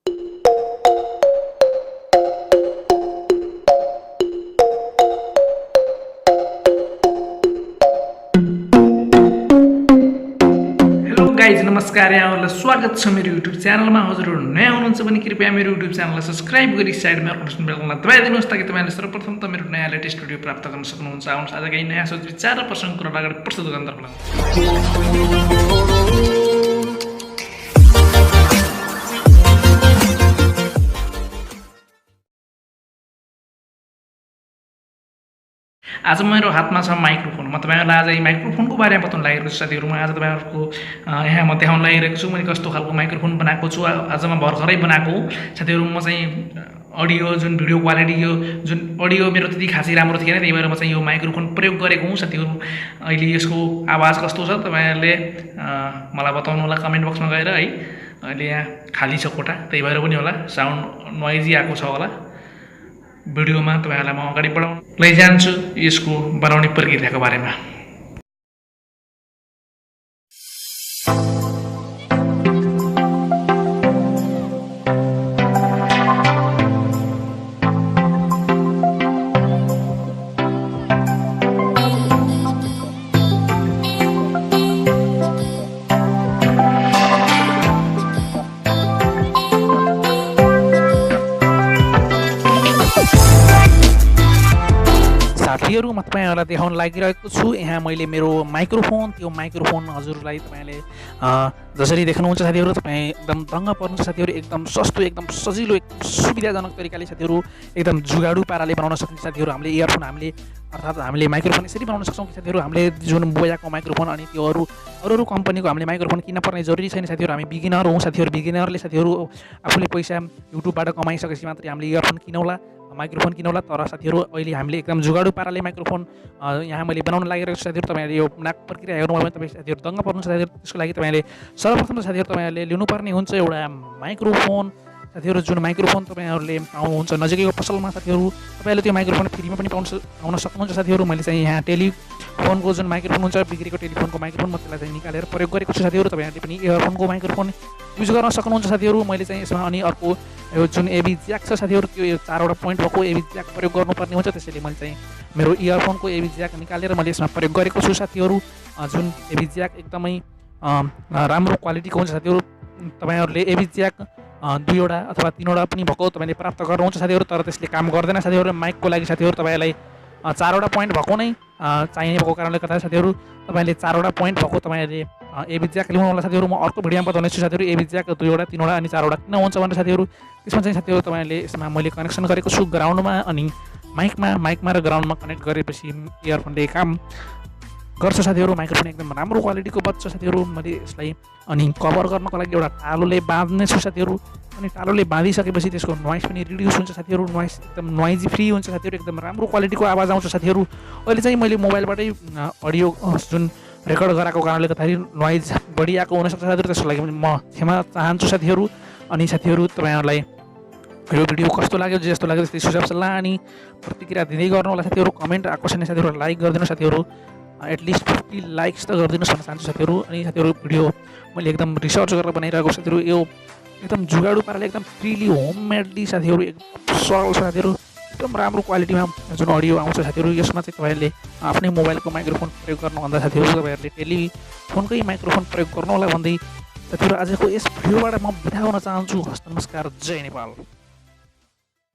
Guys नमस्कार, यहाँहरूलाई स्वागत छ मेरो युट्युब च्यानलमा। हजुरहरू नयाँ हुनुहुन्छ भने कृपया मेरो युट्युब च्यानललाई सब्स्क्राइब गरी साइडमा नोटिफिकेसन बेलमा दबाइदिनुहोस् ताकि तपाईँले सर्वप्रथम त मेरो नयाँ लेटेस्ट भिडियो प्राप्त गर्न सक्नुहुन्छ। आउनुहोस् आज केही नयाँ सोच विचार र प्रसङ्ग कुरा अगाडि प्रस्तुत गर्नतर्फ लाग्छ। आज मेरो हातमा छ माइक्रोफोन। म तपाईहरुलाई आज माइक्रोफोनको बारेमा बताउन लागिरहेको छु साथीहरु। म आज तपाईहरुको यहाँ म देखाउन लागिरहेको छु मैले कस्तो खालको माइक्रोफोन बनाएको छु। आज म भर्खरै बनाएको साथीहरु। म चाहिँ अडियो जुन भिडियो क्वालिटी यो जुन अडियो मेरो त्यति खासै राम्रो थिएन, त्यही भएर म चाहिँ यो माइक्रोफोन प्रयोग गरेको हुँ साथीहरु। अहिले यसको आवाज कस्तो छ तपाईहरुले मलाई बताउनु होला कमेन्ट बक्समा गएर है। अहिले यहाँ खाली छ कोठा, त्यही भएर पनि होला साउन्ड नोइजी आएको छ होला। भिडियोमा तपाईहरुलाई म अगाडि बढाउन लैजान्छु यसको बनाउने प्रक्रियाको बारेमा। साथीहरु म तपाईहरुलाई देखाउन लागिरहेको छु यहाँ मैले मेरो माइक्रोफोन। त्यो माइक्रोफोन हजुरलाई तपाईले जसरी देख्नुहुन्छ साथीहरु, तपाई एकदम दंग पर्नुहुन्छ साथीहरु। एकदम सस्तो, एकदम सजिलो, एकदम सुविधाजनक तरिकाले साथीहरु, एकदम जुगाडु पाराले बनाउन सक्ने साथीहरु। हामीले इयरफोन अर्थात हामीले माइक्रोफोन यसरी बनाउन सक्छौं साथीहरु। हामीले जुन बोयाको माइक्रोफोन अनि त्यो अरू कम्पनीको हामीले माइक्रोफोन किन्न पर्ने जरुरी छैन साथीहरु। हामी बिगिनर हौं साथीहरु। बिगिनरले साथीहरु आफूले पैसा युट्युबबाट कमाइसकेपछि मात्रै हामीले इयरफोन किनौला, माइक्रोफोन किनौला। तर साथीहरु अहिले हामीले एकदम जुगाडु पाराले माइक्रोफोन यहाँ मैले बनाउन लागिरहेको छु साथीहरु। तपाईहरुले यो बनाएको प्रक्रिया हेर्नुभयो भने तपाई साथीहरु दंग पर्नुहुन्छ साथीहरु। त्यसको लागि तपाईले सर्वप्रथम साथीहरु तपाईहरुले लिनुपर्ने हुन्छ एउटा माइक्रोफोन साथीहरु। जुन माइक्रोफोन तपाईहरुले पाउनुहुन्छ नजिकैको पसलमा साथीहरु, तपाईले त्यो माइक्रोफोन फ्रीमा पनि पाउन सक्नुहुन्छ साथीहरु। मैले चाहिँ यहाँ टेलिफोनको जुन माइक्रोफोन हुन्छ बिक्रीको टेलिफोनको माइक्रोफोन म त्यसलाई चाहिँ निकालेर प्रयोग गरेको छु साथीहरु। तपाईहरुले पनि इयरफोनको माइक्रोफोन युज गर्न सक्नुहुन्छ साथीहरु। मैले चाहिँ यसमा अनि अर्को यो जुन एबी ज्याक छ साथीहरु, त्यो 4वटा पोइन्ट भएको एबी ज्याक प्रयोग गर्नुपर्ने हुन्छ। त्यसैले मैले चाहिँ मेरो इयरफोनको एबी ज्याक निकालेर मैले यसमा प्रयोग गरेको छु साथीहरु। जुन एबी ज्याक एकदमै राम्रो क्वालिटीको हुन्छ साथीहरु। तपाईहरुले एबी ज्याक 2वटा अथवा 3वटा पनि भएको तपाईले प्राप्त गर्नुहुन्छ साथीहरु। तर त्यसले काम गर्दैन साथीहरु। माइकको लागि साथीहरु तपाईलाई 4वटा पोइन्ट भएको नै चाहिने भएको कारणले गर्दा साथीहरु तपाईले 4वटा पोइन्ट भएको तपाईले एबी ज्याक ल्याउनु होला साथीहरु। म अर्को भिडियोमा बताउने छु साथीहरु एबी ज्याक 2वटा 3वटा अनि 4वटा किन हुन्छ भनेर साथीहरु। त्यसमा चाहिँ साथीहरु तपाईले यसमा मैले कनेक्सन गरेको छु ग्राउन्डमा अनि माइकमा र ग्राउन्डमा कनेक्ट गरेपछि इयरफोनले काम गर्छ साथीहरु। माइक्रोफोन एकदम राम्रो क्वालिटीको बज्छ साथीहरु। मैले यसलाई अनि कभर गर्नको लागि एउटा टालोले बाँध्ने छु साथीहरु। अनि टालोले बाँधिसकेपछि त्यसको नोइज पनि रिड्युस हुन्छ साथीहरु। नोइज एकदम नोइजी फ्री हुन्छ साथीहरु। एकदम राम्रो क्वालिटीको आवाज आउँछ साथीहरु। अहिले चाहिँ मैले मोबाइलबाटै अडियो जुन रेकर्ड गराएको कारणले गर्दाखेरि नोइज बढी आएको हुन सक्छ साथीहरु। त्यसको लागि म क्षमा चाहन्छु साथीहरु। अनि साथीहरु तपाईहरुलाई यो भिडियो कस्तो लाग्यो, जस्तो लाग्यो त्यस्तै सुझाव सल्लाह अनि प्रतिक्रिया दिँदै गर्नु होला साथीहरु। कमेन्ट आएको छैन साथीहरु, लाइक गरिदिनु साथीहरु। एटलिस्ट 50 लाइक्स त गरिदिनुहोस् भन्न चाहन्छु साथीहरु। अनि साथीहरु भिडियो मैले एकदम रिसर्च गरेर बनाइरहेको साथीहरु। यो एकदम जुगाडु पाराले एकदम फ्रीली होममेडली साथीहरु एकदम सरल साथीहरु। एकदम राम्रो क्वालिटीमा जुन अडियो आउँछ साथीहरु। यसमा चाहिँ तपाईहरुले आफ्नै मोबाइलको माइक्रोफोन प्रयोग गर्नुभन्दा साथीहरु तपाईहरुले टेलिफोनकै माइक्रोफोन प्रयोग गर्नु होला भन्दै साथीहरु आजको यस भिडियोबाट म बिदा हुन चाहन्छु। हस्त नमस्कार, जय नेपाल।